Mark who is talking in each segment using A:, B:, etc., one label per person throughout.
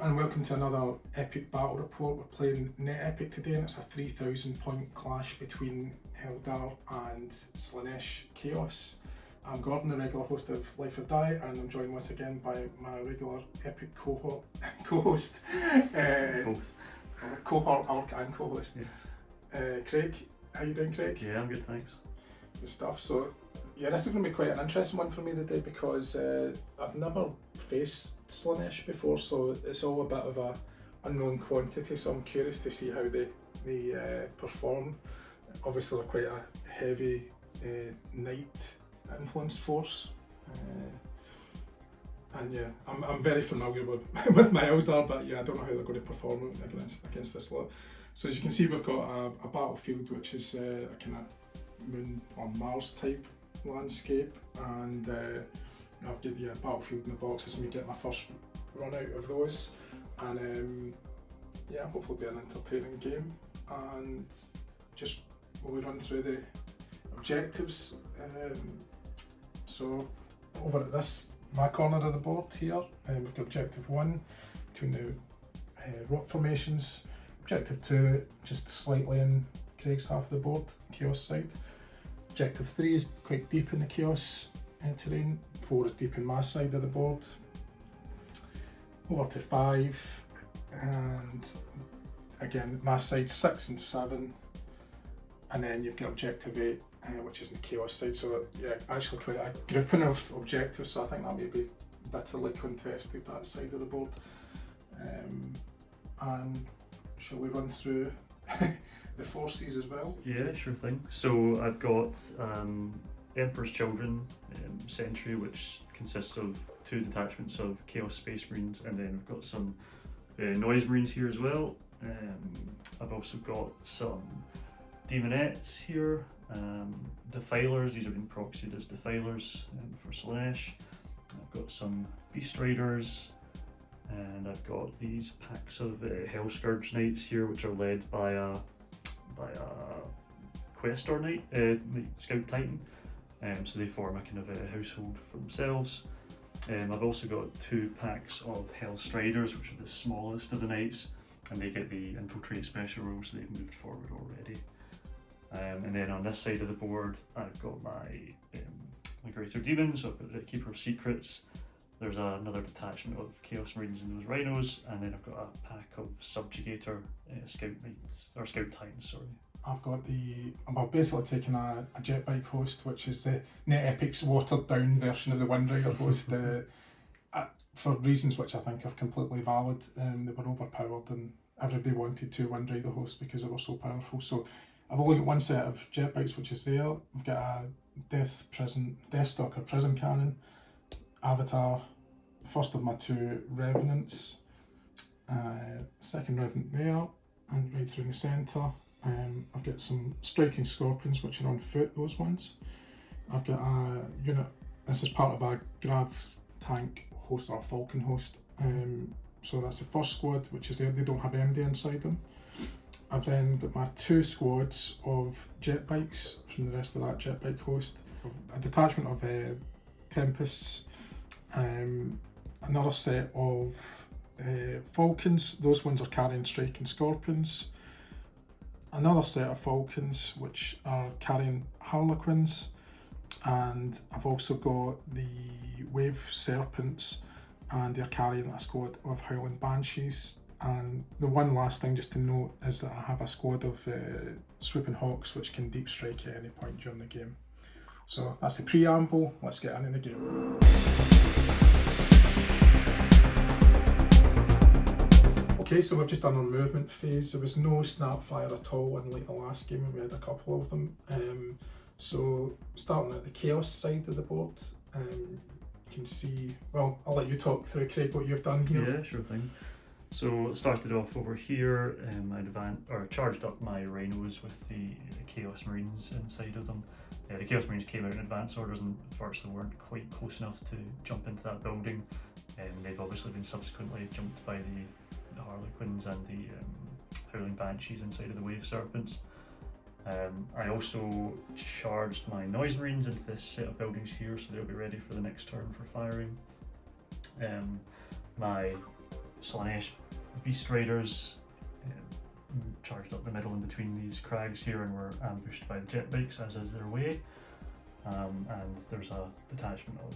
A: and welcome to another epic battle report. We're playing Net Epic today and it's a 3,000 point clash between Eldar and Slaanesh Chaos. I'm Gordon, the regular host of Life or Die, and I'm joined once again by my regular epic co-host.
B: Both.
A: Cohort and co-host.
B: Yes.
A: Craig. How you doing, Craig?
B: Yeah, I'm good, thanks.
A: Good stuff. So yeah, this is going to be quite an interesting one for me today because I've never faced Slaanesh before, so it's all a bit of a unknown quantity, so I'm curious to see how they perform. Obviously they're quite a heavy knight influenced force, and yeah, I'm very familiar with my Eldar, but yeah, I don't know how they're going to perform against this lot. So as you can see, we've got a battlefield which is a kind of moon or Mars type landscape, and I've got the battlefield in the box. This is me getting my first run out of those, and yeah, hopefully it'll be an entertaining game. And just will we run through the objectives. So over at my corner of the board here, we've got objective 1 between the rock formations. Objective 2 just slightly in Craig's half of the board, Chaos side. Objective 3 is quite deep in the Chaos terrain. 4 is deep in my side of the board. Over to 5, and again my side 6 and 7, and then you've got objective 8, which is in the Chaos side. So yeah, actually quite a grouping of objectives, so I think that may be bitterly contested, that side of the board. And shall we run through the forces as well?
B: Yeah, sure thing. So I've got Emperor's Children Sentry, which consists of 2 detachments of Chaos Space Marines, and then we've got some Noise Marines here as well. I've also got some Demonettes here, Defilers. These have been proxied as Defilers for Slaanesh. I've got some Beast Riders, and I've got these packs of Hellscourge Knights here, which are led by a Questor Knight, Scout Titan. So they form a kind of a household for themselves. I've also got 2 packs of Hellstriders, which are the smallest of the knights, and they get the infiltrate special rules, so they've moved forward already. And then on this side of the board, I've got my Greater Demons. So I've got the Keeper of Secrets. There's another detachment of Chaos Marines and those Rhinos, and then I've got a pack of Subjugator Scout Knights, or Scout Titans, sorry.
A: I've got I'm basically taking a jet bike host, which is the Net Epic's watered down version of the Wind Rider host, for reasons which I think are completely valid. They were overpowered and everybody wanted 2 Wind Rider hosts because they were so powerful. So I've only got 1 set of jet bikes, which is there. I've got a Deathstalker Prison Cannon, Avatar, first of my 2 Revenants, second Revenant there, and right through in the centre. I've got some Striking Scorpions, which are on foot, those ones. I've got a unit, this is part of a Grav tank host or a Falcon host. So that's the first squad, which is there, they don't have MD inside them. I've then got my 2 squads of jet bikes from the rest of that jet bike host. A detachment of Tempests, another set of Falcons, those ones are carrying Striking Scorpions. Another set of Falcons which are carrying Harlequins, and I've also got the Wave Serpents, and they're carrying a squad of Howling Banshees. And the one last thing just to note is that I have a squad of Swooping Hawks which can deep strike at any point during the game. So that's the preamble, let's get into the game. Okay, so we've just done our movement phase. There was no Snapfire at all, unlike the last game when we had a couple of them. So starting at the Chaos side of the board, you can see, well, I'll let you talk through, Craig, what you've done here.
B: Yeah, sure thing. So it started off over here, I charged up my Rhinos with the Chaos Marines inside of them. The Chaos Marines came out in advance orders, and first they weren't quite close enough to jump into that building. They've obviously been subsequently jumped by the Harlequins and the Howling Banshees inside of the Wave Serpents. I also charged my Noise Marines into this set of buildings here, so they'll be ready for the next turn for firing. My Slaanesh beast raiders charged up the middle in between these crags here and were ambushed by the jet bikes, as is their way. And there's a detachment of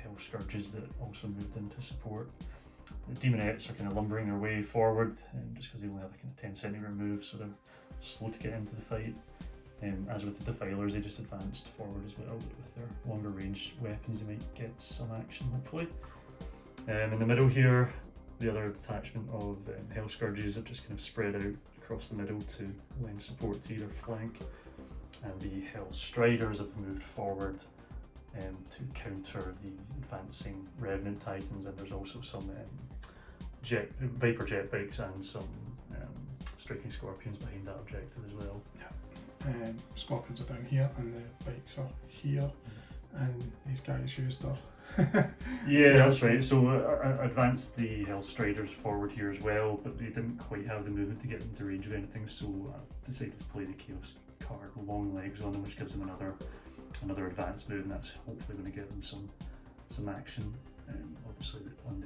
B: hell scourges that also moved in to support. The demonettes are kind of lumbering their way forward, just because they only have a kind of 10 centimetre move, so they're slow to get into the fight. As with the defilers, they just advanced forward as well, but with their longer range weapons they might get some action hopefully. In the middle here, the other detachment of hell scourges have just kind of spread out across the middle to lend support to either flank, and the hell striders have moved forward to counter the advancing revenant titans, and there's also some viper jet bikes and some striking scorpions behind that objective as well.
A: Yeah, scorpions are down here and the bikes are here, and these guys used our
B: yeah, that's right. So I advanced the hell striders forward here as well, but they didn't quite have the movement to get into range of anything, so I decided to play the chaos card long legs on them, which gives them another advanced move, and that's hopefully going to give them some action. Obviously on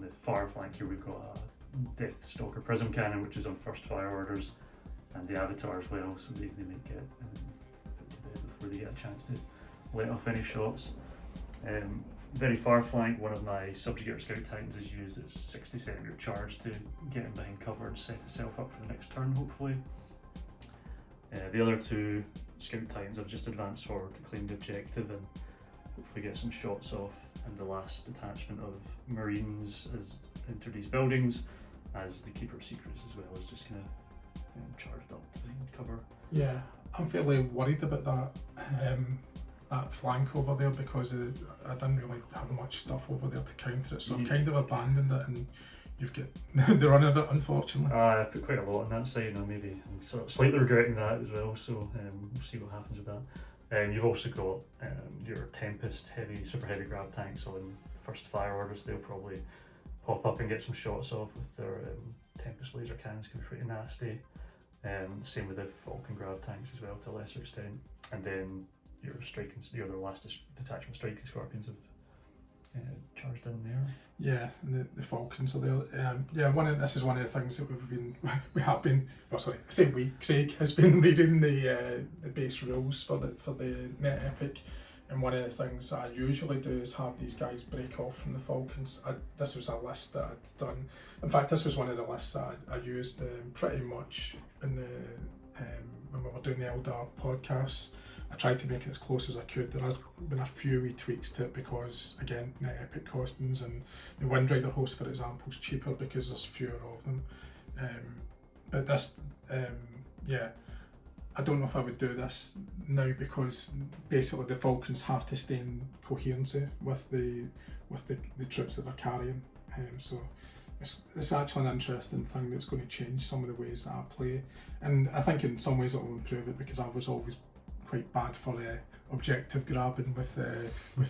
B: the far flank here we've got a Death Stalker Prism Cannon, which is on first fire orders, and the Avatar as well, so they might get put to bed before they get a chance to let off any shots. Very far flank, one of my Subjugator Scout Titans has used its 60 centimetre charge to get in behind cover and set itself up for the next turn hopefully. The other two Scout Titans have just advanced forward to claim the objective and hopefully get some shots off, and the last detachment of Marines has entered these buildings, as the Keeper of Secrets as well is just kind of charged up to behind cover.
A: Yeah, I'm fairly worried about that flank over there, because I didn't really have much stuff over there to counter it, so I've kind of abandoned it, and you've got the run of it, unfortunately.
B: I've put quite a lot on that side, and maybe I'm sort of slightly regretting that as well, so we'll see what happens with that. You've also got your Tempest super heavy grab tanks on first fire orders. They'll probably pop up and get some shots off with their Tempest laser cannons, can be pretty nasty. Same with the Falcon grab tanks as well to a lesser extent, and then your last detachment striking scorpions have charged in there.
A: Yeah, and the Falcons are there. This is one of the things that Craig has been reading the base rules for the net epic, and one of the things that I usually do is have these guys break off from the Falcons. This was a list that I'd done. In fact, this was one of the lists that I used pretty much in the when we were doing the Eldar podcasts. I tried to make it as close as I could. There has been a few wee tweaks to it because, again, net epic costings, and the Wind Rider host, for example, is cheaper because there's fewer of them. But this, I don't know if I would do this now, because basically the Falcons have to stay in coherency with the troops that they're carrying. So it's actually an interesting thing that's going to change some of the ways that I play, and I think in some ways it will improve it, because I was always quite bad for objective grabbing with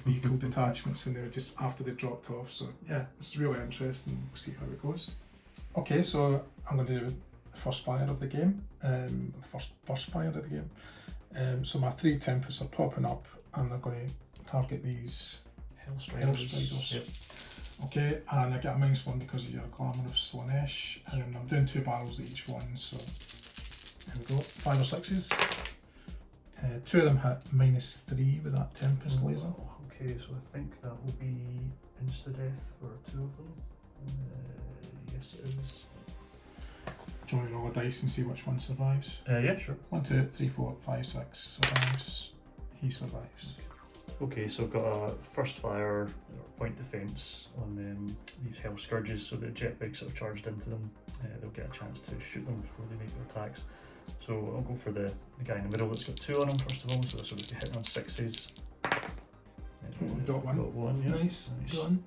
A: vehicle detachments when they were just after they dropped off. So yeah, it's really interesting. We'll see how it goes. Okay, so I'm going to do the first fire of the game. First fire of the game. So my 3 Tempests are popping up, and they're going to target these Hell Striders. Yep. Okay, and I get a -1 because of your Glamour of Slaanesh, and I'm doing 2 barrels at each one. So there we go, 5 or 6s. 2 of them hit -3 with that Tempest laser.
B: Okay, so I think that will be insta-death for 2 of them. Yes, it is.
A: Do you want to roll a dice and see which one survives?
B: Yeah, sure.
A: 1, 2, 3, 4, 5, 6 survives. He survives.
B: Okay, so I've got a first fire or point defense on these Hell Scourges, so the jet bikes that have charged into them, they'll get a chance to shoot them before they make their attacks. So I'll go for the guy in the middle that's got 2 on him first of all, so this will be hitting on 6s.
A: Got one.
B: Yeah.
A: Nice. Done.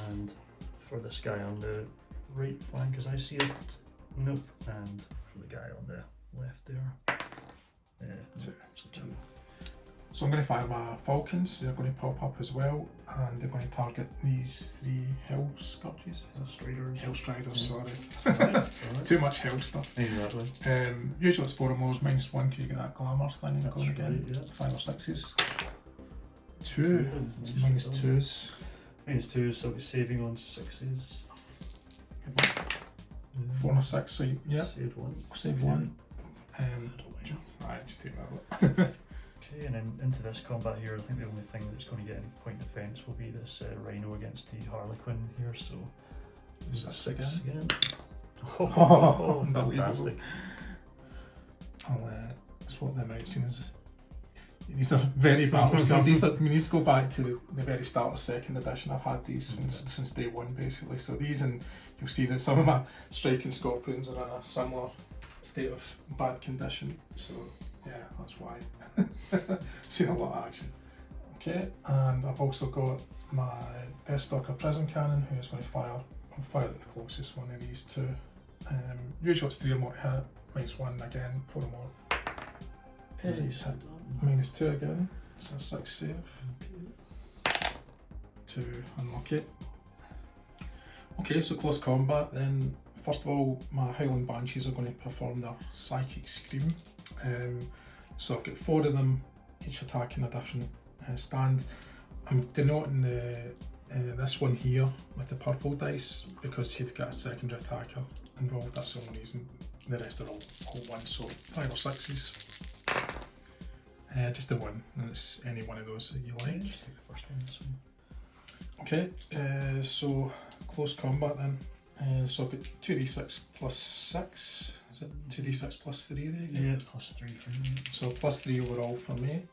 B: And for this guy on the right flank, as I see it, nope. And for the guy on the left there, 2.
A: So I'm going to fire my Falcons. They're going to pop up as well, and they're going to target these 3 Hell Scourges. Hell Striders, sorry.
B: Right.
A: Too much hell stuff.
B: Exactly.
A: Usually it's 4 of those, -1 because you get that glamour thing
B: That's
A: going again.
B: Right, yeah.
A: 5 or 6s. 2. -2s.
B: -2s, so I'll be saving on 6s.
A: 4 and a 6, so yeah,
B: Save one.
A: save one. Right, just take that.
B: Okay, and then into this combat here, I think the only thing that's going to get any point defense will be this Rhino against the Harlequin here, so
A: This is 6
B: again.
A: Oh,
B: fantastic.
A: I'll swap them out soon as these are very battle scarred. We need to go back to the very start of 2nd edition. I've had these since day one basically. So these, and you'll see that some of my striking scorpions are in a similar state of bad condition. So yeah, that's why. Seen a lot of action. Okay, and I've also got my Deathstalker Prism Cannon, who is going to fire. I'll fire at the closest one of these two. Usually it's 3 or more to hit. -1 again, 4 or more. -2 again, so 6 save. 2 unlucky. Okay, so close combat then. First of all, my Howling Banshees are going to perform their Psychic Scream. So I've got 4 of them, each attacking a different stand. I'm denoting this one here with the purple dice because he'd got a secondary attacker involved. That's the only reason. The rest are all 1, so 5 or 6s. Just the 1, and it's any one of those that you like.
B: Just take the first one. This one.
A: Okay, so close combat then. So I've got 2d6 plus 6. Is it 2d6 plus 3 there again?
B: Yeah, plus 3 for me.
A: So plus 3 overall for me.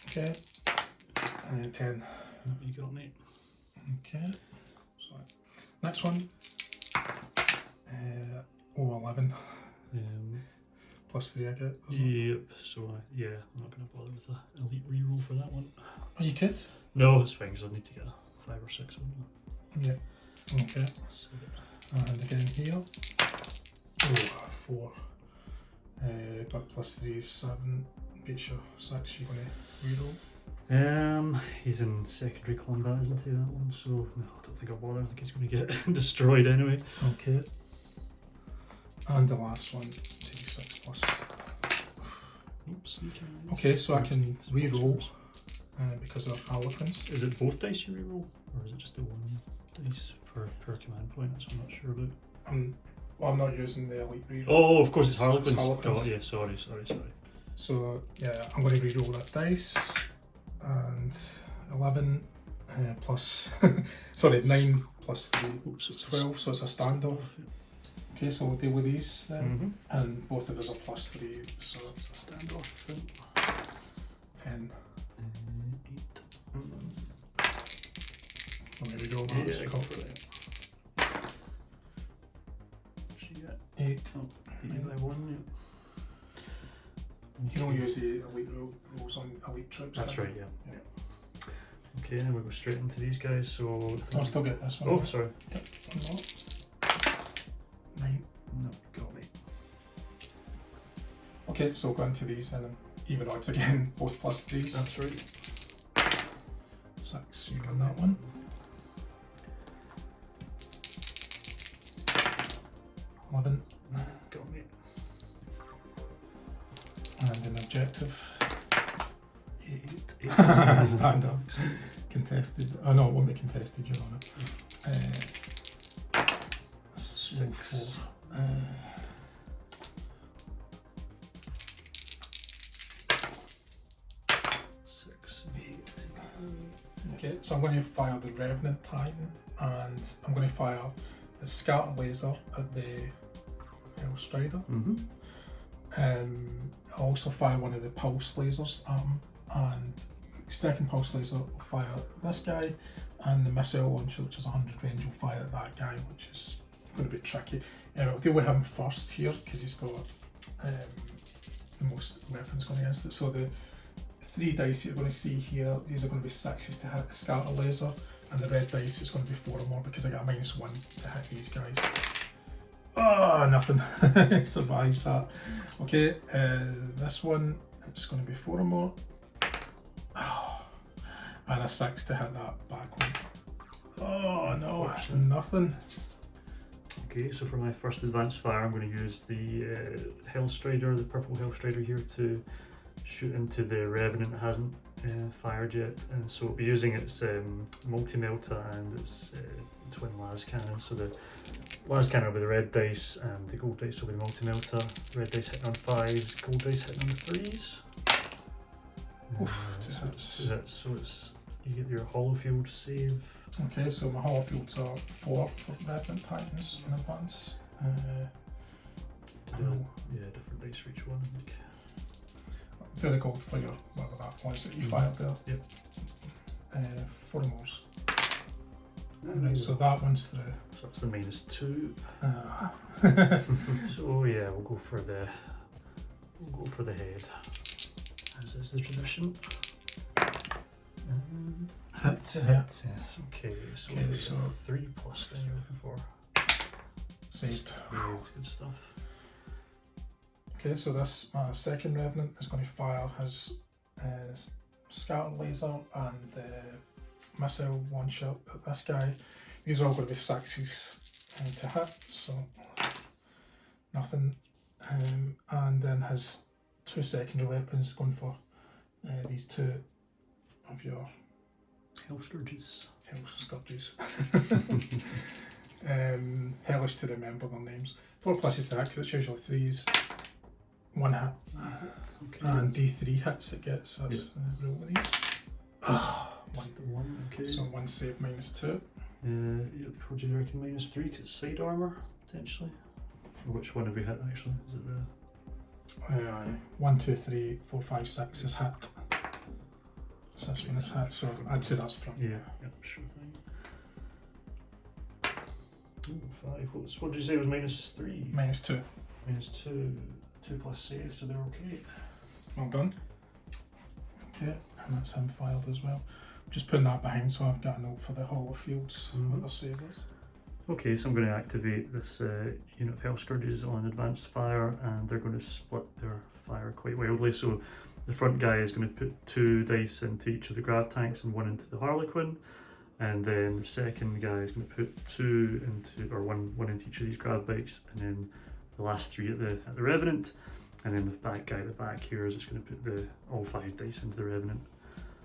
A: Okay, 10.
B: You got me.
A: Okay, so next one. 11. Plus 3 I get.
B: Yep, so yeah, I'm not going to bother with the elite reroll for that one.
A: Oh, you could?
B: No, it's fine because I'll need to get a 5 or 6 one.
A: Yeah. Okay.
B: So,
A: And again here. 4. But plus 3 is 7. Beats your 6. You're going to reroll.
B: He's in secondary combat, isn't he? That one. So no, I don't think I'll bother. I think he's going to get destroyed anyway.
A: Okay. And the last one, 2d6 plus.
B: Oops,
A: Okay, so I can reroll because they're Harlequins.
B: Is it both dice you reroll, or is it just the one dice per command point? That's what I'm not sure about.
A: Well, I'm not using the elite reroll.
B: Oh, of course, it's Harlequins.
A: Harlequins.
B: Oh, yeah, sorry.
A: So yeah, I'm going to reroll that dice, and 11 plus, sorry, 9 plus 3,
B: Oops, it's
A: 12. So it's a standoff. Okay, so we'll deal with these then, and both of us are plus 3, so it's a standoff then. 10.
B: 8.
A: Let me reroll that.
B: Yeah, go for it. She got
A: 8.
B: Oh, 8 by 1,
A: You don't use the elite rolls on elite troops.
B: That's right, yeah. Okay, then we'll go straight into these guys. So
A: I'll still get this one.
B: Oh, sorry.
A: Yep, 1 more. 9.
B: No, got me.
A: Okay, so go into these and then even odds again, both plus 3s.
B: That's right.
A: 6, you got that one. 11.
B: Got me.
A: And an objective. 8. Stand up. Contested. Oh no, it won't be contested, you're on it. So 4. Okay, so I'm going to fire the Revenant Titan, and I'm going to fire the Scatter Laser at the Hellstrider. I'll also fire one of the Pulse Lasers at him, and second Pulse Laser will fire at this guy, and the Missile Launcher, which is 100 range, will fire at that guy, which is going to be tricky. I'll deal with him first here, because he's got the most weapons going against it. So the 3 dice you're going to see here, these are going to be 6s to hit the Scatter Laser, and the red dice is going to be 4 or more because I got a -1 to hit these guys. Oh, nothing. Survives that. Okay, this one, it's going to be 4 or more. Oh, and a 6 to hit that back one. Oh no, nothing.
B: Okay, so for my first advanced fire, I'm going to use the Hellstrider, the purple Hellstrider here, to shoot into the Revenant that hasn't fire jet, and so we'll be using its multi-melta and its twin las cannon. So the las cannon will be the red dice, and the gold dice will be the multi-melta. Red dice hitting on 5s, gold dice hitting on 3s.
A: Oof, 2 hits.
B: 2 hits, so it's you get your hollow field save.
A: Okay, so my hollow fields are 4 for Revenant Titans in advance.
B: Different dice for each one, I think.
A: Do the gold for your whatever that was that you fired there.
B: Yep.
A: 4 more. Right, so that one's through.
B: So that's the -2.
A: Ah.
B: So yeah, we'll go for the head, as is the tradition. And
A: Hit.
B: yes. Okay, so,
A: Okay, so
B: 3+ then you're looking for.
A: Saved.
B: Good stuff.
A: Okay, so this second Revenant is going to fire his scatter laser and missile launcher at this guy. These are all going to be 6s to hit, so nothing. And then his 2 secondary weapons going for these 2 of your
B: Hell Scourges.
A: hellish to remember their names. 4+ to hit because it's usually 3s. 1 hit.
B: Okay.
A: And D3 hits it gets. That's roll with these.
B: One. Okay.
A: So 1 save -2.
B: What do you reckon? -3 because it's side armor potentially. Or which one have we hit actually? Is it the
A: 1, 2, 3, 4, 5, 6 is hit. So this one is hit. So I'd say that's from.
B: Yeah. Sure thing. Ooh, 5. What did you say was -3?
A: -2.
B: -2. 2+ save, so they're okay.
A: Well done. Okay, and that's him filed as well. Just putting that behind so I've got a note for the Hollow Fields with their sabres.
B: Okay, so I'm going to activate this unit of Hell Scourges on advanced fire, and they're going to split their fire quite wildly. So the front guy is going to put 2 dice into each of the grav tanks and 1 into the Harlequin, and then the second guy is going to put 2 into, or one into each of these grav bikes, and then the last 3 at the Revenant, and then the back guy at the back here is just going to put all 5 dice into the Revenant.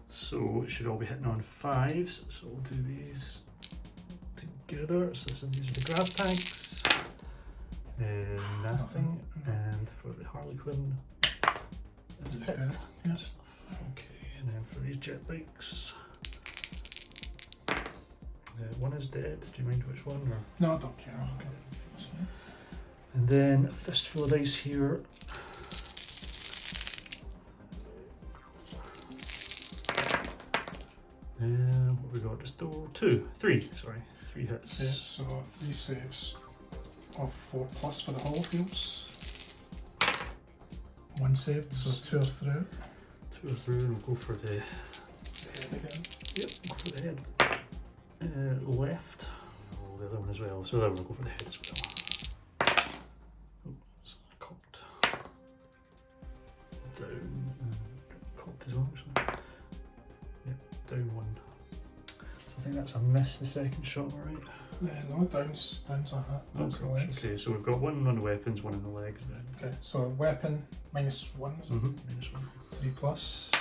B: So it should all be hitting on 5s. So we'll do these together. So these are the grav tanks. Nothing. And for the Harlequin, it's hit.
A: Yeah.
B: Okay, and then for these jet bikes, one is dead. Do you mind which one? Or?
A: No, I don't care.
B: Okay. And then a fistful of dice here. What we got? Just 3 hits.
A: Yeah, so 3 saves of 4+ for the Hollow Fields. 1 saved, so 2 are through.
B: 2 are through, and we'll go for the
A: Head again.
B: Yep, go for the head. Left. Oh, the other one as well. So then we'll go for the head as well. Cocked. Down. Cocked as well, actually. Yep, down 1. So I think that's a miss the second shot, alright?
A: No, down's a hit. That's the legs.
B: Okay, so we've got 1 on the weapons, 1 on the legs then.
A: Okay, so weapon -1 is it?
B: -1.
A: 3+,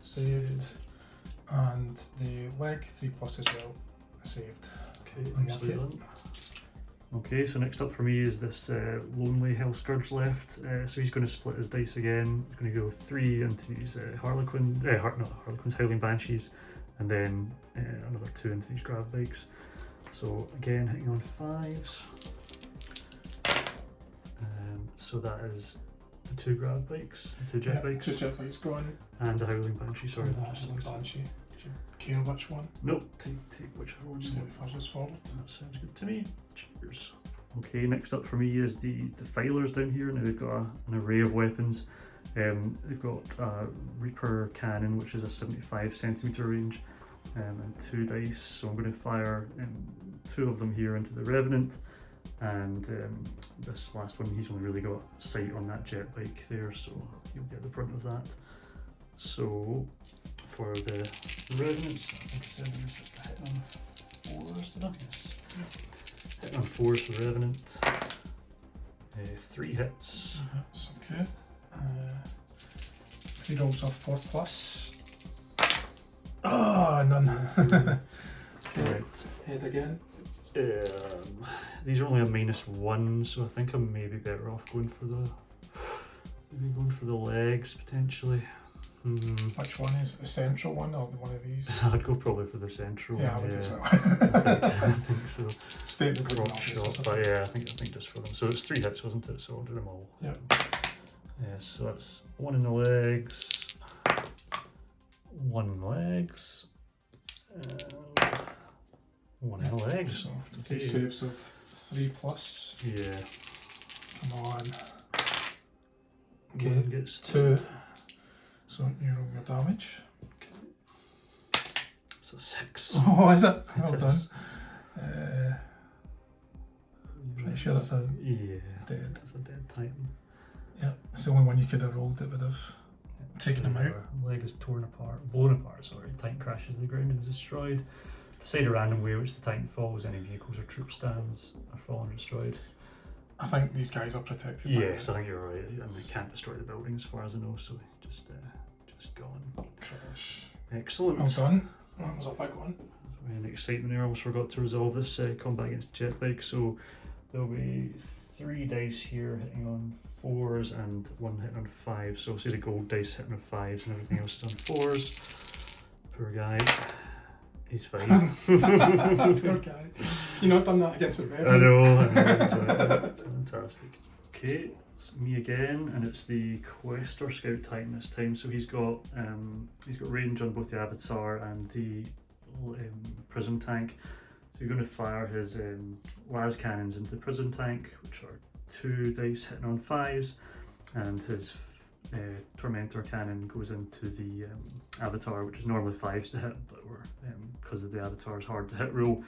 A: saved, and the leg 3+ as well, saved.
B: Okay,
A: Unlucky.
B: nicely done. Okay, so next up for me is this lonely Hell Scourge left. So he's going to split his dice again. He's going to go 3 into these Harlequins, Howling Banshees, and then another 2 into these grav bikes. So again, hitting on 5s. So that is the 2 grav bikes, the 2 jet bikes.
A: 2 jet bikes going.
B: And the Howling Banshee, sorry.
A: And the Howling Banshee. Do you care which one?
B: Nope, take whichever one.
A: Just take the furthest forward.
B: That sounds good to me. Cheers. Okay, next up for me is the Defilers down here. Now they've got an array of weapons. They've got a Reaper cannon, which is a 75cm range, and 2 dice. So I'm going to fire 2 of them here into the Revenant, and this last one, he's only really got sight on that jet bike there, so he'll get the brunt of that. So for the Revenants, I think I said there was just a hit on 4s, did I? Yes. Hit on 4s for the Revenant. 3 hits.
A: That's okay. 3 rolls of 4+. none.
B: Right.
A: Head again.
B: These are only a -1, so I think I'm maybe better off going for the legs potentially.
A: Which one is it? The central one or one of these?
B: I'd go probably for the central.
A: Yeah, I would as well.
B: I think so.
A: Statement good
B: Crop
A: enough,
B: shot, but yeah, I think just for them. So it's 3 hits, wasn't it? So I'll do them all.
A: Yeah.
B: Yeah, so that's 1 in the legs, 1 in the legs, and 1 in the legs.
A: So 3 saves of 3+.
B: Yeah.
A: Come on.
B: One
A: Okay,
B: gets
A: 2. So you roll your damage.
B: So 6.
A: Oh, is it?
B: It
A: Well
B: is.
A: done. Pretty sure that's a
B: Yeah,
A: dead.
B: that's a dead Titan.
A: Yeah, it's the only one you could have rolled that would have taken him out.
B: Leg is blown apart, sorry. Titan crashes to the ground and is destroyed. Decide a random way which the Titan falls. Any vehicles or troop stands are fallen or destroyed.
A: I think these guys are protected.
B: Yes, I think you're right. And they can't destroy the buildings as far as I know, so just gone.
A: Crash.
B: Excellent.
A: Well done. That was a big one.
B: And excitement there, I almost forgot to resolve this combat against the jet bike. So there'll be 3 dice here hitting on 4s and 1 hitting on 5s. So see the gold dice hitting on 5s and everything else is on 4s. Poor guy. He's fine.
A: Poor guy. You not done that against the
B: I know. Fantastic. Okay, it's me again, and it's the Quest or Scout Titan this time. So he's got range on both the Avatar and the Prism tank. So you're going to fire his las cannons into the Prism tank, which are 2 dice hitting on 5s, and his Tormentor cannon goes into the Avatar, which is normally 5s to hit, but we're because of the Avatar's hard to hit rule,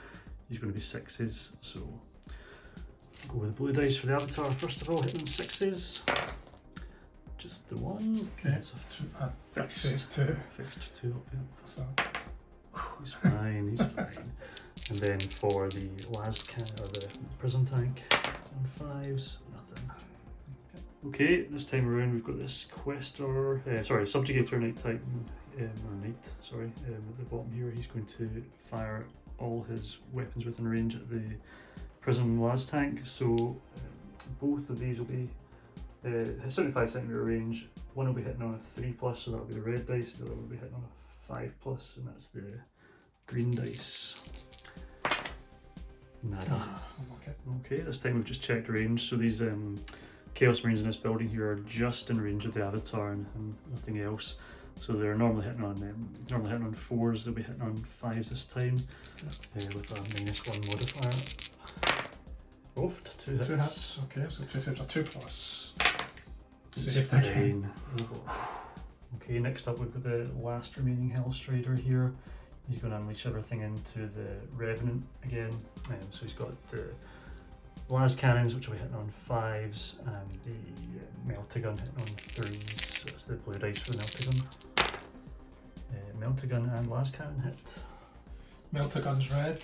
B: he's going to be 6s. So go with the blue dice for the Avatar first of all, hitting 6s. Just the 1.
A: Okay,
B: It's a
A: fixed 2.
B: fixed 2 up, yeah.
A: So,
B: He's fine, he's fine. And then for the last or the Prism tank on 5s, nothing. Okay, this time around we've got this Subjugator Knight Titan, at the bottom here. He's going to fire all his weapons within range at the Prism las tank. So both of these will be 75 centimeter range. One will be hitting on a 3+, so that'll be the red dice. The other will be hitting on a 5+, and that's the green dice. Nada. Okay, this time we've just checked range. So these Chaos Marines in this building here are just in range of the Avatar and nothing else. So they're normally hitting on 4s. They'll be hitting on 5s this time with a -1 modifier. Oh, 2 hits.
A: 2 hits. Okay, so 2 saves are 2+.
B: It's
A: Saved again.
B: fine. Okay, next up we've got the last remaining Hellstrider here. He's going to unleash everything into the Revenant again. So he's got the las cannons, which will be hitting on 5s, and the Meltagun hitting on 3s. So that's the blue dice for the Meltagun. Meltagun and las cannon hit.
A: Meltagun's red,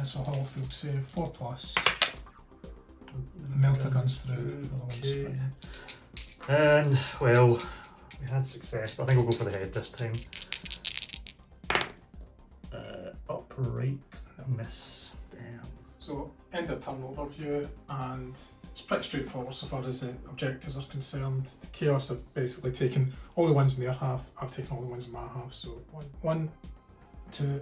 A: so hull field save 4+. Meltagun's through. The other one's
B: Okay.
A: fine.
B: And, well, we had success, but I think we'll go for the head this time. Upright miss. Damn.
A: So, end of turn overview, and it's pretty straightforward so far as the objectives are concerned. The Chaos have basically taken all the ones in their half, I've taken all the ones in my half, so 1, 2,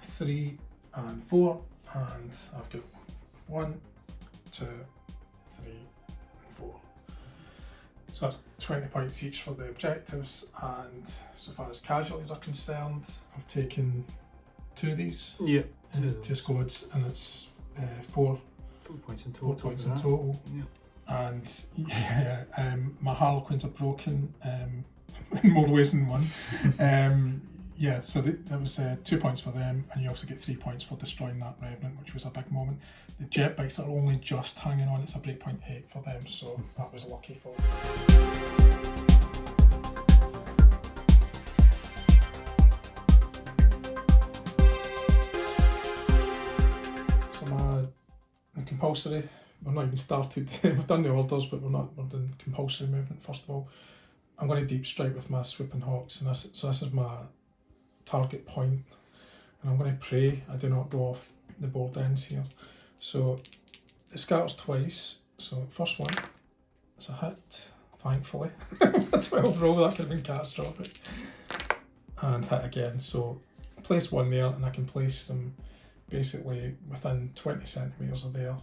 A: 3 and 4, and I've got 1, 2, 3 and 4. So that's 20 points each for the objectives, and so far as casualties are concerned, I've taken 2 of these.
B: Yeah.
A: 2 squads, and it's 4
B: points in total.
A: 4 points in total.
B: Yeah.
A: And yeah, my Harlequins are broken in more ways than one. Yeah, so there was 2 points for them, and you also get 3 points for destroying that Revenant, which was a big moment. The jet bikes are only just hanging on, it's a breakpoint 8 for them, so that was lucky for them. So my compulsory, we've not even started, we've done the orders, but we're doing compulsory movement first of all. I'm going to deep strike with my Swooping Hawks, and this is my target point, and I'm going to pray I do not go off the board ends here. So it scatters twice. So first one, it's a hit, thankfully. A 12 roll, that could have been catastrophic. And hit again. So place one there, and I can place them basically within 20 centimetres of there.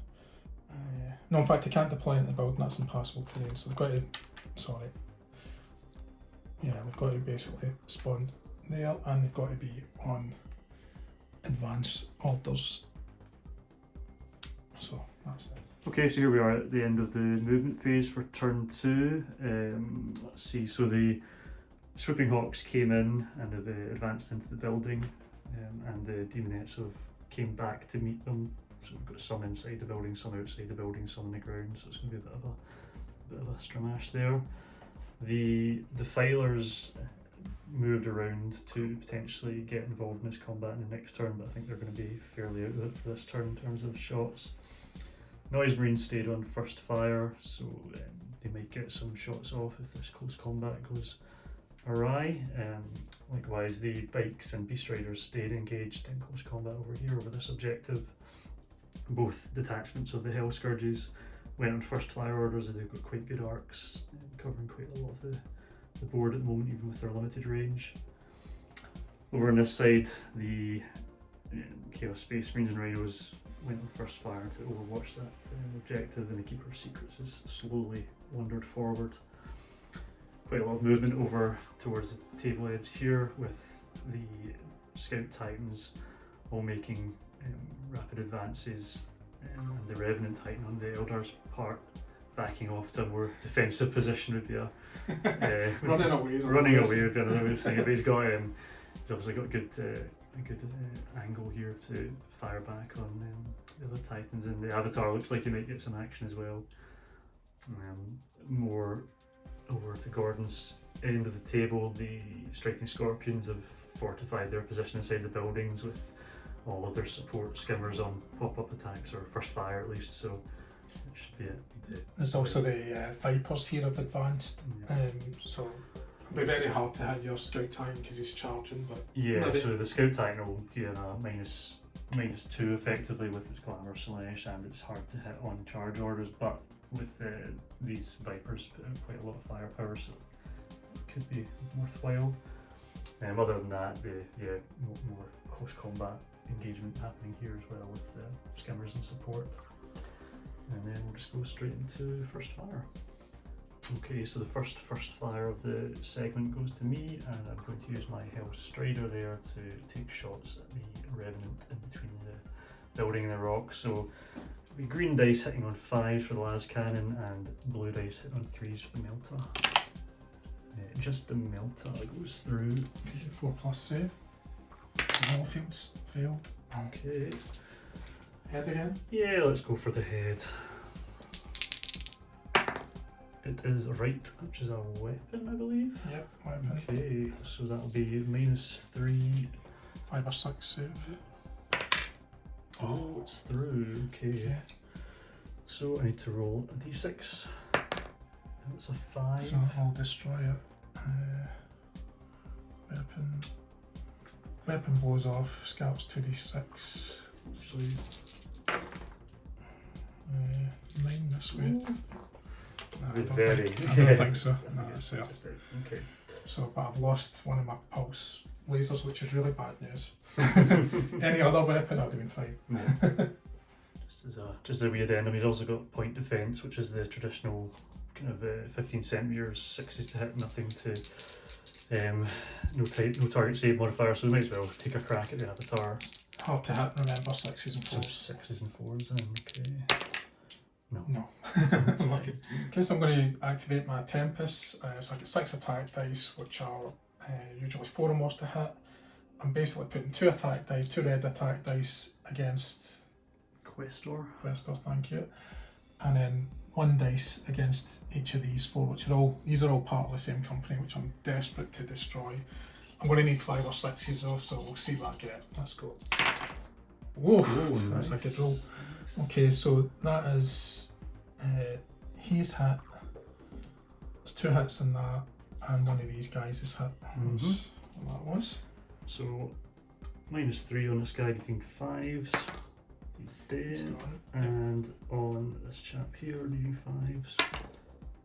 A: No, in fact, I can't deploy into the building, that's impassable terrain. So they've got to, they've got to basically spawn there, and they've got to be on advance orders. So that's it.
B: Okay, so here we are at the end of the movement phase for turn 2. Let's see, so the Swooping Hawks came in and have advanced into the building, and the Demonettes have came back to meet them. So we've got some inside the building, some outside the building, some on the ground, so it's going to be a bit of a stramash there. The Defilers moved around to potentially get involved in this combat in the next turn, but I think they're going to be fairly out of it for this turn in terms of shots. Noise Marines stayed on first fire, so they might get some shots off if this close combat goes awry. Likewise, the Bikes and Beast Riders stayed engaged in close combat over here over this objective. Both detachments of the Hell Scourges went on first fire orders, and they've got quite good arcs, covering quite a lot of the board at the moment, even with their limited range. Over on this side, the Chaos Space Marines and Rhinos went on first fire to overwatch that objective, and the Keeper of Secrets has slowly wandered forward. Quite a lot of movement over towards the table edge here, with the Scout Titans all making rapid advances, and the Revenant Titan on the Eldar's part backing off to a more defensive position would be a
A: running away.
B: Running away would be another way of saying it. But he's obviously got a good angle here to fire back on the other Titans, and the Avatar looks like he might get some action as well. More over to Gordon's end of the table, the Striking Scorpions have fortified their position inside the buildings with all of their support skimmers on pop-up attacks, or first fire at least, so it should be it.
A: There's also the Vipers here have advanced, so it'll be very hard to hit your Scout Titan because he's charging, but
B: so the Scout Titan will get a -2 effectively with its Glamour Slaanesh, and it's hard to hit on charge orders, but with these Vipers put out quite a lot of firepower, so it could be worthwhile. Other than that, more close combat engagement happening here as well, with skimmers and support. And then we'll just go straight into first fire. Okay, so the first fire of the segment goes to me, and I'm going to use my Hell Strider there to take shots at the Revenant in between the building and the rock. So it'll be green dice hitting on 5 for the las cannon, and blue dice hitting on 3s for the Melta. Just the Melta goes through.
A: Okay, 4+ save. All fields failed.
B: Okay.
A: Head again?
B: Yeah, let's go for the head. It is right, which is a weapon, I believe.
A: Yep, weapon.
B: Okay, so that'll be -3.
A: 5 or 6 save.
B: Oh, it's through. Okay. So I need to roll a d6. It's a 5.
A: So I'll destroy it. Weapon blows off, scalps 2d6.
B: Actually,
A: 9 this way. No, I don't think so. No, that's it.
B: Okay.
A: So, but I've lost one of my pulse lasers, which is really bad news. Any other weapon, I'd have been fine.
B: Yeah. Just a weird end. He's also got point defense, which is the traditional kind of 15 centimeters, 6s to hit, nothing to no target save modifier. So we might as well take a crack at the Avatar.
A: Hard to hit, remember, 6s and 4s.
B: So 6s and 4s, okay.
A: No. Unlucky. Okay, so I'm going to activate my Tempest. So I get 6 attack dice, which are usually 4 or more to hit. I'm basically putting 2 attack dice, 2 red attack dice against
B: Questor,
A: thank you. And then 1 dice against each of these 4, which are all part of the same company, which I'm desperate to destroy. I'm going to need 5 or 6s though, so we'll see what I get. Let's go. Whoa, that's a good roll. Okay, so that is, he's hit. There's 2 hits in that, and one of these guys is hit. That's what that was.
B: So -3 on this guy getting 5s. He's dead.
A: gone.
B: And on this chap here, needing 5s.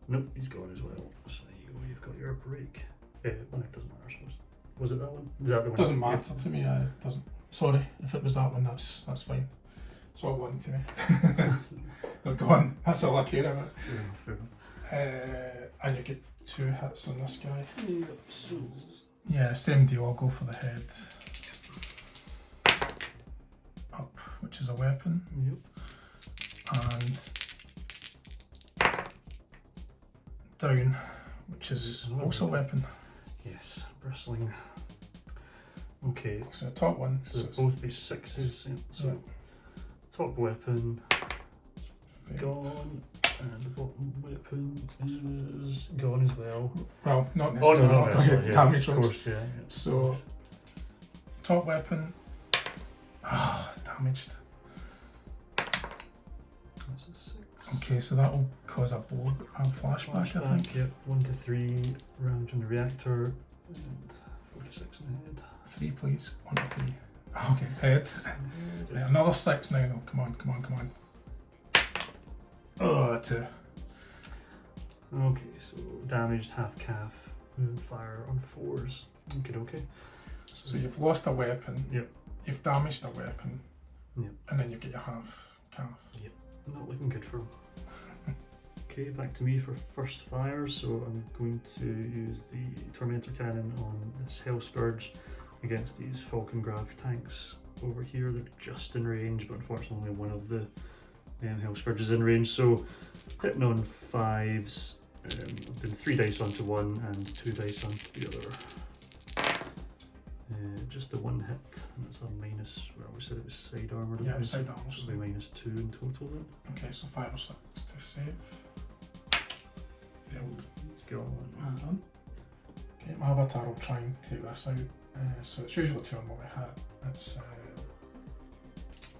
B: Nope, he's gone as well. So there you go, you've got your break. Well, it doesn't matter, I suppose. Was it that one? Is that the one?
A: Doesn't matter to me. It doesn't. Sorry, if it was that one, that's fine. It's all one to me. No, go on. That's all I care about.
B: Fair enough.
A: And you get 2 hits on this guy.
B: Yep, so
A: Yeah, same deal. I'll go for the head. Up, which is a weapon,
B: yep.
A: and down, which is also a weapon.
B: Yes, bristling. Okay,
A: So the top one.
B: so
A: it's
B: both be 6s. Yeah. So
A: yeah.
B: top weapon
A: failed.
B: gone, and the bottom weapon is gone as well.
A: Well, not
B: Oh no,
A: necessarily.
B: not necessarily. Yeah,
A: Damage
B: of
A: rolls.
B: course, yeah.
A: So top weapon. Damaged.
B: That's a 6.
A: Okay, so that will cause a flashback, I think.
B: Yep, 1 to 3 round in the reactor, and 4 to 6 in the head.
A: 3, please. 1 to 3. Okay, head. Right, another 6 now. No, come on. Oh, 2.
B: Okay, so damaged, half calf, fire on 4s. Okay.
A: So you've lost a weapon.
B: Yep.
A: You've damaged a weapon.
B: Yep.
A: And then you get your half calf.
B: Not looking good for him. Okay, back to me for first fire. So I'm going to use the Tormentor Cannon on this Hell Scourge against these Falcon Grav tanks over here. They're just in range, but unfortunately only one of the Hell Scourge is in range. So hitting on 5s. I've done 3 dice onto one and 2 dice onto the other. Just the 1 hit, and it's a minus. Well, we said it was side armor.
A: Yeah, it was side armor.
B: So it'll be -2 in total then.
A: Okay, so 5 or 6 to save. Failed.
B: Let's go on.
A: Well done. Okay, my avatar will try and take this out. So it's usually 2 on what I hit. It's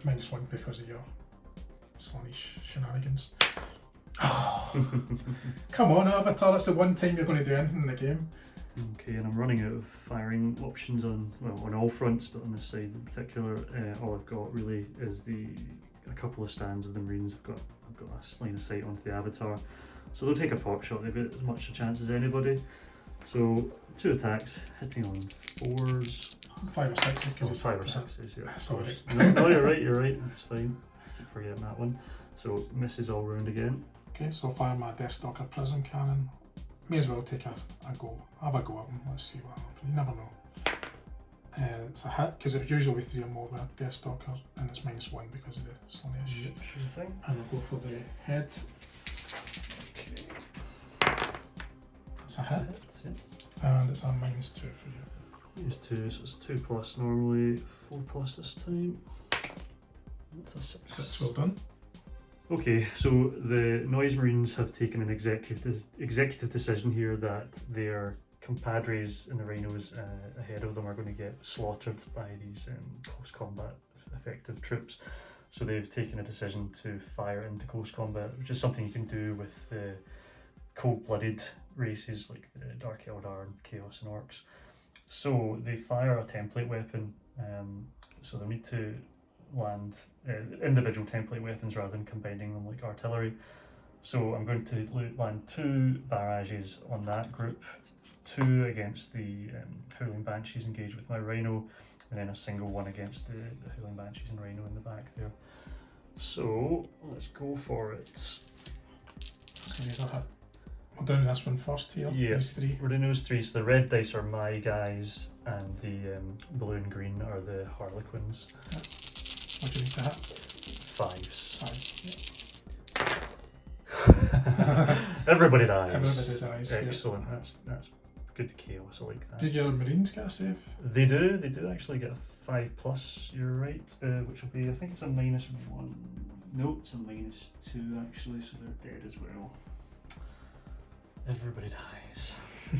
A: -1 because of your Slaanesh shenanigans. Come on, Avatar, that's the one time you're going to do anything in the game.
B: Okay, and I'm running out of firing options on all fronts, but on this side in particular, all I've got really is a couple of stands of the Marines. I've got a line of sight onto the Avatar, so they'll take a pot shot. They've got as much a chance as anybody. So 2 attacks, hitting on 4s.
A: 5 or 6s because it's
B: 5 or 6s. Yeah. of
A: Sorry.
B: course. No, you're right. That's fine. I keep forgetting that one. So misses all round again.
A: Okay, so I'll fire my Deathstalker Prism Cannon. May as well take a go. Have a go at them. Let's see what happens. You never know. It's a hit because it's usually 3 or more with Deathstalker, and it's -1 because of the Slaanesh.
B: Yep, sure thing.
A: And we'll go for the head.
B: Okay.
A: That's a hit,
B: Yeah.
A: and it's a -2 for you.
B: -2, so it's 2+ normally, 4+ this time. That's a 6.
A: 6, well done.
B: Okay, so the Noise Marines have taken an executive decision here that their compadres in the Rhinos ahead of them are going to get slaughtered by these close combat effective troops. So they've taken a decision to fire into close combat, which is something you can do with the cold-blooded races like the Dark Eldar and Chaos and Orcs. So they fire a template weapon, so they need to land individual template weapons rather than combining them like artillery. So I'm going to land 2 barrages on that group, 2 against the Howling Banshees engaged with my Rhino, and then a single one against the Howling Banshees and Rhino in the back there. So let's go for it.
A: So these are hit. We're doing this one first here.
B: Yeah.
A: These 3.
B: We're doing those 3, so the red dice are my guys, and the blue and green are the Harlequins.
A: What do you need to hit?
B: 5s.
A: 5.
B: Everybody dies.
A: Everybody dies.
B: Excellent. That's good chaos. I like that.
A: Did your Marines get a save?
B: They do actually get a 5+. You're right, which will be, I think it's a -1. No, it's a -2 actually, so they're dead as well. Everybody dies.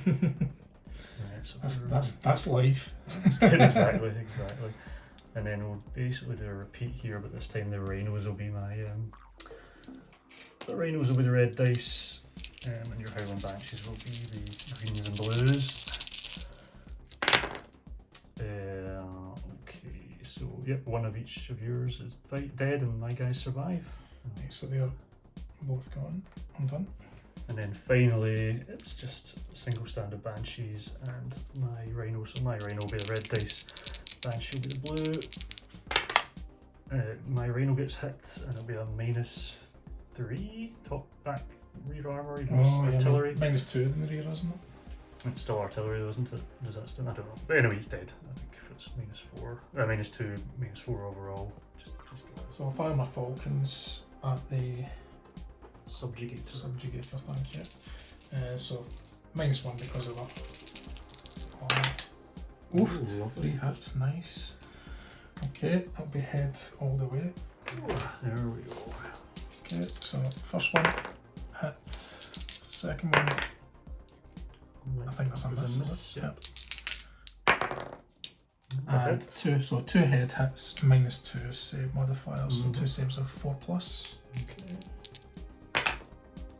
B: Right, so
A: That's life.
B: that's good, exactly. And then we'll basically do a repeat here, but this time the Rhinos will be my the Rhinos will be the red dice, and your Howling Banshees will be the greens and blues. yep, one of each of yours is dead and my guys survive.
A: Right, so they're both gone. I'm done.
B: And then finally, it's just single standard banshees and my rhino. So my rhino will be the red dice, banshee will be the blue. My rhino gets hit and it'll be a -3 top back rear armor, artillery.
A: Yeah, -2 in the rear, isn't it?
B: It's still artillery, isn't it? Does that still? I don't know. But anyway, he's dead. I think if it's -4, -2, -4 overall. Just go.
A: So I'll fire my falcons at the
B: Subjugator.
A: Thank you. So -1 because of that. Oof,
B: Ooh,
A: 3 hits, nice. Okay, I'll be head all the way.
B: There we go.
A: Okay, so first one hit, second one. I think that's a miss, is it? Yep. And two head hits, -2 save modifiers, so 2 saves of 4+.
B: Okay.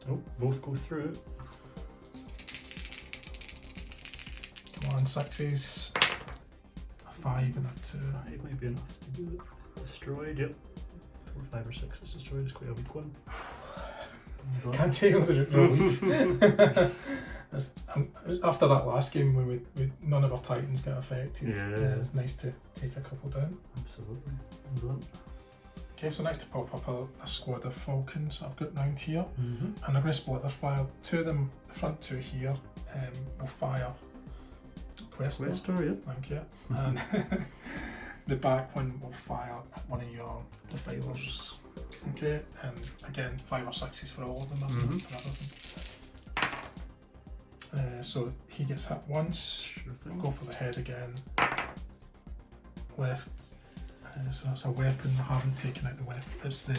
B: Oh, both go through.
A: Come on, 6s. A 5 and a 2.
B: 5 might be enough to do it. Destroyed, yep. 4, 5 or 6 is destroyed, it's quite a weak one.
A: Can't take all the relief. After that last game, none of our Titans got affected.
B: Yeah.
A: It's nice to take a couple down.
B: Absolutely. Well done.
A: Okay, so next to pop up a squad of Falcons I've got round here, and I'm going to split their fire. 2 of them, the front 2 here, will fire Questor.
B: Yeah.
A: Thank you. And the back one will fire at one of your defilers. Okay, and again 5 or 6s for all of them, isn't it? For everything. So he gets hit once.
B: Sure thing.
A: Go for the head again. Left. So that's a weapon. I haven't taken out the weapon. It's the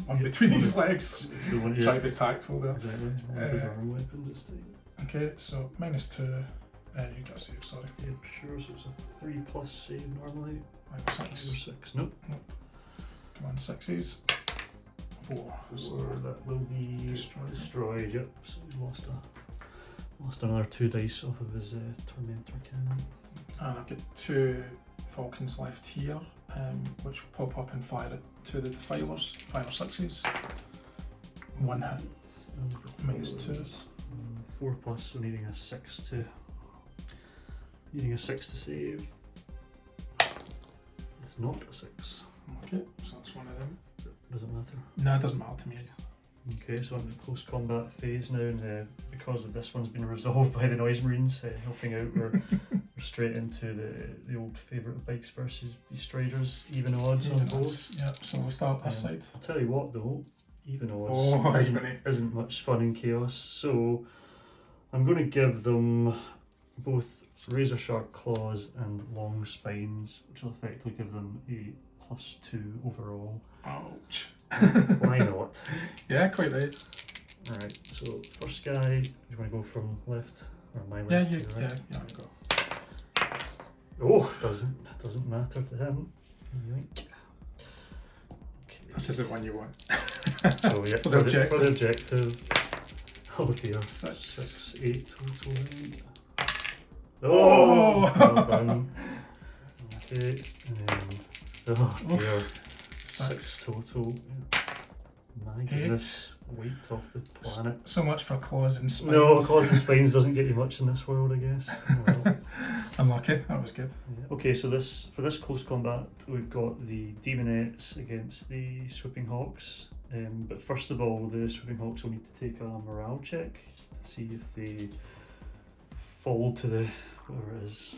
A: one between his legs. Try to be tactful there.
B: Exactly. Arm weapon this time.
A: Okay, so -2. You got a save, sorry.
B: Yep, sure. So it's a 3+ save normally.
A: 5 or 6.
B: 5 or 6. Nope.
A: Come on, 6s. 4. So
B: that will be
A: destroyed.
B: Yep. So he's lost another 2 dice off of his tormentor cannon.
A: And I've got 2 Falcons left here, which will pop up and fire it to the defilers. 5 or 6s. 1 hit. -2.
B: 4+, so needing a 6 to save. It's not a 6.
A: Okay, so that's one of them.
B: Does it matter?
A: No, it doesn't matter to me.
B: Okay, so I'm in the close combat phase now, and because of this one's been resolved by the Noise Marines helping out, we're straight into the old favourite of bikes versus the Striders, even odds on both.
A: Yeah, so we'll start this side.
B: I'll tell you what though, even odds isn't much fun in Chaos, so I'm going to give them both razor sharp claws and long spines, which will effectively give them a +2 overall.
A: Ouch.
B: Why not?
A: Yeah, quite right.
B: Alright, so first guy, do you want to go from left or my left?
A: Yeah,
B: to your right?
A: yeah, go.
B: Oh, doesn't matter to him. Yoink. Okay.
A: This is the one you want.
B: So yeah,
A: for the
B: objective. Oh dear. 6, 8 total. Oh, well done. Okay, and oh dear. 6 total. My goodness, weight off the planet.
A: So much for claws and spines.
B: No, claws and spines doesn't get you much in this world, I guess. Oh, well.
A: Unlucky, that was good.
B: Yeah. Okay, so for this close combat, we've got the Demonettes against the Swooping Hawks. But first of all, the Swooping Hawks will need to take a morale check to see if they fall to the whatever it is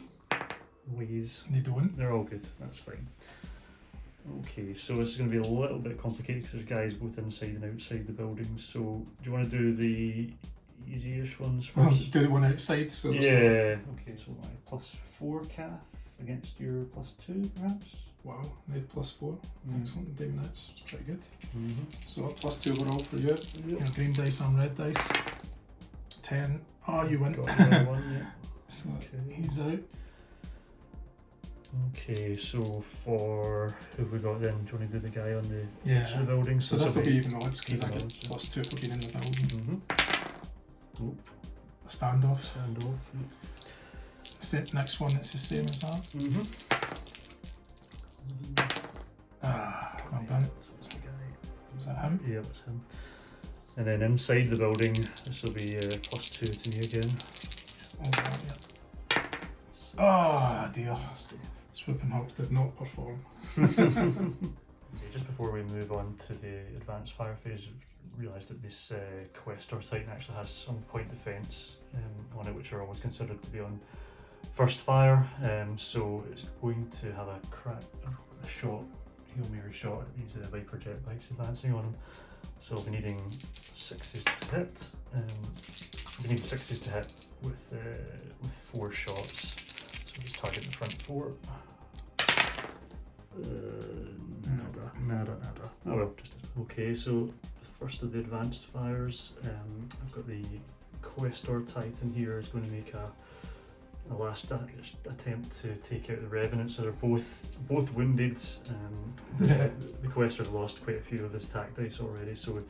B: ways.
A: They don't.
B: They're all good. That's fine. Okay, so this is going to be a little bit complicated because there's guys both inside and outside the buildings. So do you want to do the easy-ish ones first?
A: Do the one outside. So
B: yeah. Okay, so my +4 calf against your +2, perhaps.
A: Wow, they had +4. Excellent. Demonettes, it's pretty good. So +2 overall for you.
B: Yep.
A: You know, green dice and red dice. 10. Oh, you win.
B: Got another one, yeah.
A: So he's out.
B: Okay, so for who have we got then? Do you want to do the guy on the edge of the building?
A: So this will be even odds because I get +2 for being in the building. Standoff.
B: Standoff.
A: Next one, it's the same as that. Well done.
B: So it's the guy.
A: Was that him?
B: Yeah, it's him. And then inside the building, this will be +2 to me again.
A: Oh dear. Swooping Hawks did not perform.
B: Okay, just before we move on to the advanced fire phase, I realised that this Questor Titan actually has some point defence on it, which are always considered to be on first fire. So it's going to have a shot, Hail Mary shot at these Viper jet bikes advancing on them. So we'll be needing 6s to hit. We need 6s to hit with 4 shots. So just target the front 4. Nada. Oh well, just okay. So the first of the advanced fires, I've got the Questor Titan here is going to make a last attempt to take out the Revenant. So they're both wounded. The Questor's lost quite a few of his attack dice already, so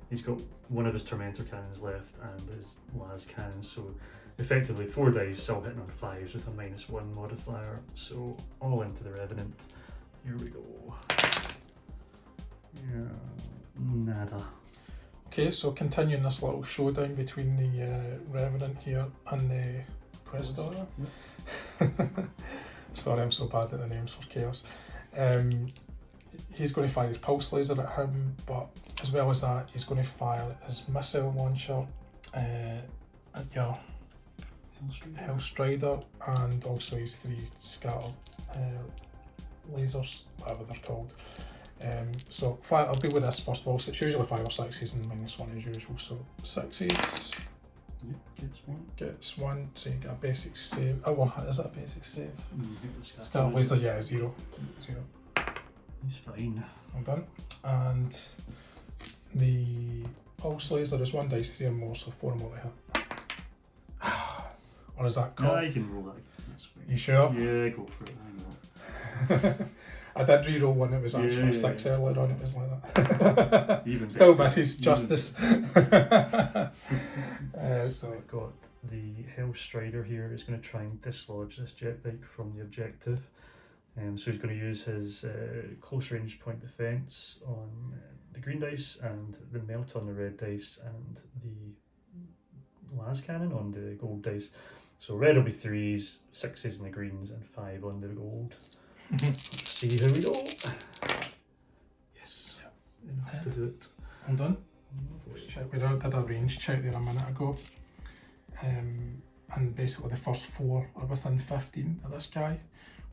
B: he's got one of his Tormentor cannons left and his Las cannons. So effectively 4 dice, all hitting on 5s with a -1 modifier. So all into the Revenant. Here we go. Yeah, nada.
A: Okay, so continuing this little showdown between the Revenant here and the Questor. Sorry, I'm so bad at the names for Chaos. He's going to fire his pulse laser at him, but as well as that, he's going to fire his missile launcher at your Hellstrider, and also his 3 scatter lasers, whatever they're called. So I'll deal with this first of all. So it's usually 5 or 6s and -1 as usual. So 6s.
B: Yep,
A: gets 1. So you get a basic save. Oh, well, is that a basic save?
B: Scatter
A: Scatter laser, yeah, 0.
B: He's fine.
A: Well done. And the pulse laser is 1 dice, 3 or more, so 4 or more to hit. Or is that
B: No, you can roll that. That's fine.
A: You sure?
B: Yeah, go for it. I know.
A: I did re-roll one, it was actually
B: Yeah,
A: 6
B: yeah.
A: earlier on, it was like that.
B: Even
A: Still
B: better.
A: misses justice.
B: So I've got the Hellstrider here is going to try and dislodge this jet bike from the objective. So he's going to use his close range point defense on the green dice and the melt on the red dice and the las cannon on the gold dice. So red will be 3s, 6s in the greens and 5 on the gold. Let's see how we go. Yes, enough to do it.
A: Well done. Check, we did a range check there a minute ago, and basically the first 4 are within 15 of this guy,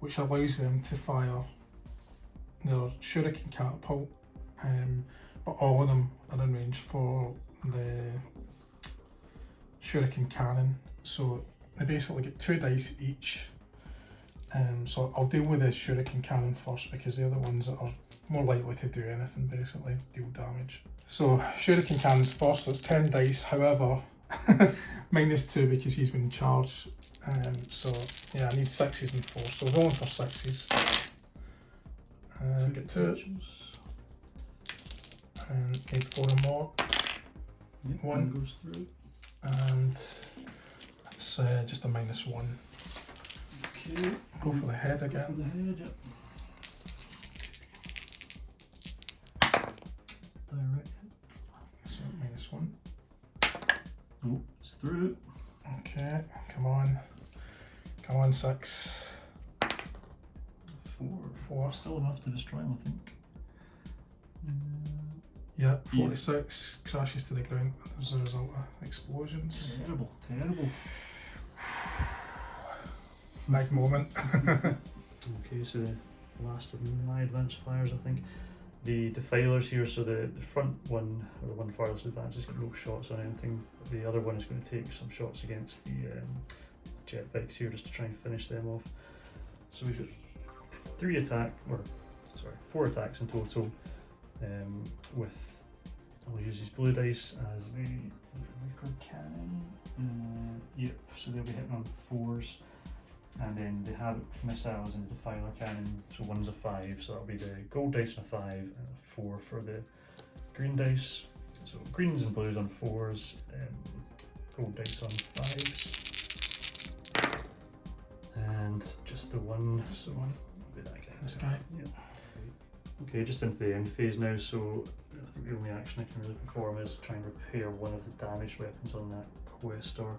A: which allows them to fire their shuriken catapult, but all of them are in range for the shuriken cannon. So they basically get 2 dice each. So I'll deal with the shuriken cannon first because they're the ones that are more likely to do anything, basically deal damage. So shuriken cannons first, so it's 10 dice, however -2 because he's been charged. So yeah, I need 6s and 4s, so rolling for 6s. Get 2, and need 4 or more.
B: Yep,
A: 1
B: goes through.
A: And it's just a -1.
B: Okay,
A: Go for the head
B: go
A: again.
B: for the head, yep. Direct hit.
A: So -1.
B: Oh, it's through.
A: Okay, come on 6. 4.
B: Still enough to destroy him, I think.
A: Yeah, 46 crashes to the ground as a result of explosions.
B: Terrible.
A: Big moment.
B: Okay, so the last of my advanced fires, I think. The defilers here, so the front one, or the one farthest advanced, has got no shots on anything. The other one is going to take some shots against the jet bikes here just to try and finish them off. So we've got 4 attacks in total, with, I'll use these blue dice as the Record cannon. Yep, so they'll be hitting on 4s. And then the Havoc missiles and the Defiler cannon, so one's a 5, so that'll be the gold dice on a 5 and a 4 for the green dice. So greens and blues on 4s, gold dice on 5s. And just the one, so one will be that guy.
A: this guy.
B: Yeah. Okay, just into the end phase now, so I think the only action I can really perform is try and repair one of the damaged weapons on that Questor.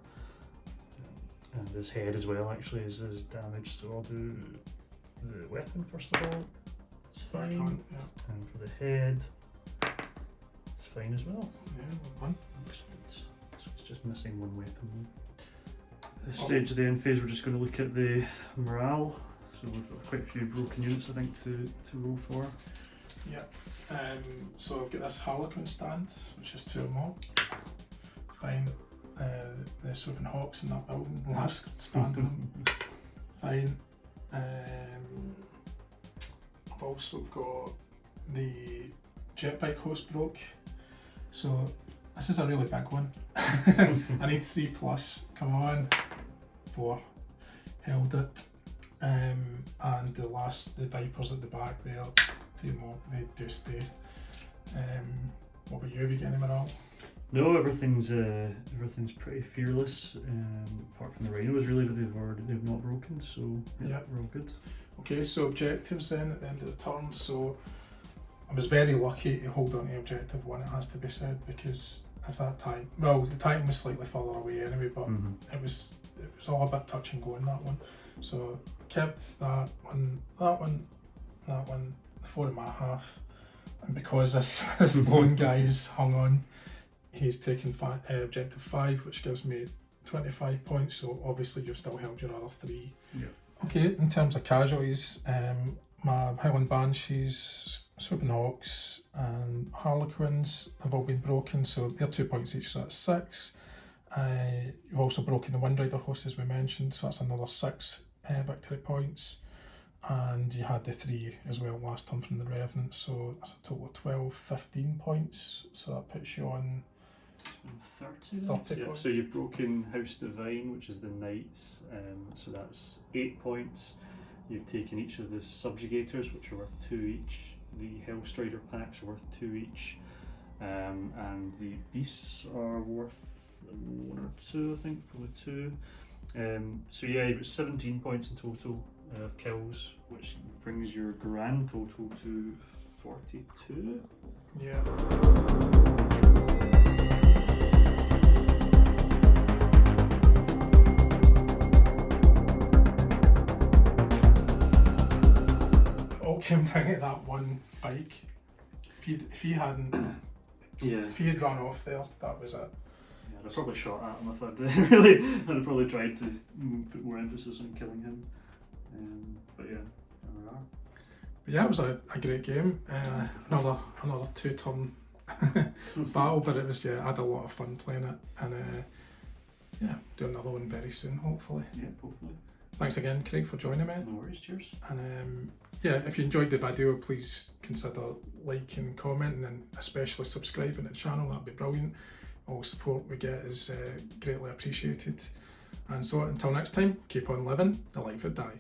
B: And his head as well actually is damaged, so I'll do the weapon first of all. It's fine.
A: Yeah.
B: And for the head, it's fine as well.
A: Yeah, well done.
B: Excellent. So it's just missing one weapon. This stage of the end phase, we're just going to look at the morale. So we've got quite a few broken units, I think, to roll for.
A: Yeah. So I've got this Harlequin stand, which is 2 or more. Fine. The Swooping Hawks in that building, last stand. Fine. I've also got the jet bike host broke. So this is a really big one. I need 3+. Come on. 4. Held it. And the Vipers at the back there, 3 more, they do stay. What about you? Have you got any morale?
B: No, everything's pretty fearless. Apart from the rhinos, really, but they've not broken, so yeah, we're all good.
A: Okay, so objectives then at the end of the turn. So I was very lucky to hold on to objective 1, it has to be said, because at that time, well, the time was slightly further away anyway, but it was all a bit touch and go in that one. So kept that one, 4.5, and because this lone guy's hung on, he's taken objective 5, which gives me 25 points. So obviously you've still held your other 3.
B: Yeah.
A: Okay, in terms of casualties, my Highland Banshees, Swooping Hawks, and Harlequins have all been broken, so they're 2 points each, so that's 6. You've also broken the Windrider host, as we mentioned, so that's another 6 victory points. And you had the 3 as well last turn from the Revenant, so that's a total of 12, 15 points. So that puts you on 30 points.
B: So you've broken House Divine, which is the Knights, so that's 8 points. You've taken each of the Subjugators, which are worth 2 each. The Hellstrider packs are worth 2 each. And the Beasts are worth 1 or 2, I think, probably 2. So yeah, you've got 17 points in total of kills, which brings your grand total to 42.
A: Yeah. All came down to that one bike. If he hadn't, if he had run off there, that was it.
B: Yeah, I'd probably shot at him if I'd really. I'd probably tried to put more emphasis on killing him. But yeah, there we are.
A: But yeah, it was a great game. Another 2-turn battle, but it was, I had a lot of fun playing it, and do another one very soon, hopefully.
B: Yeah, hopefully.
A: Thanks again, Craig, for joining me.
B: No worries, cheers.
A: And if you enjoyed the video, please consider liking, commenting, and especially subscribing to the channel. That'd be brilliant. All support we get is greatly appreciated. And so until next time, keep on living the life that die.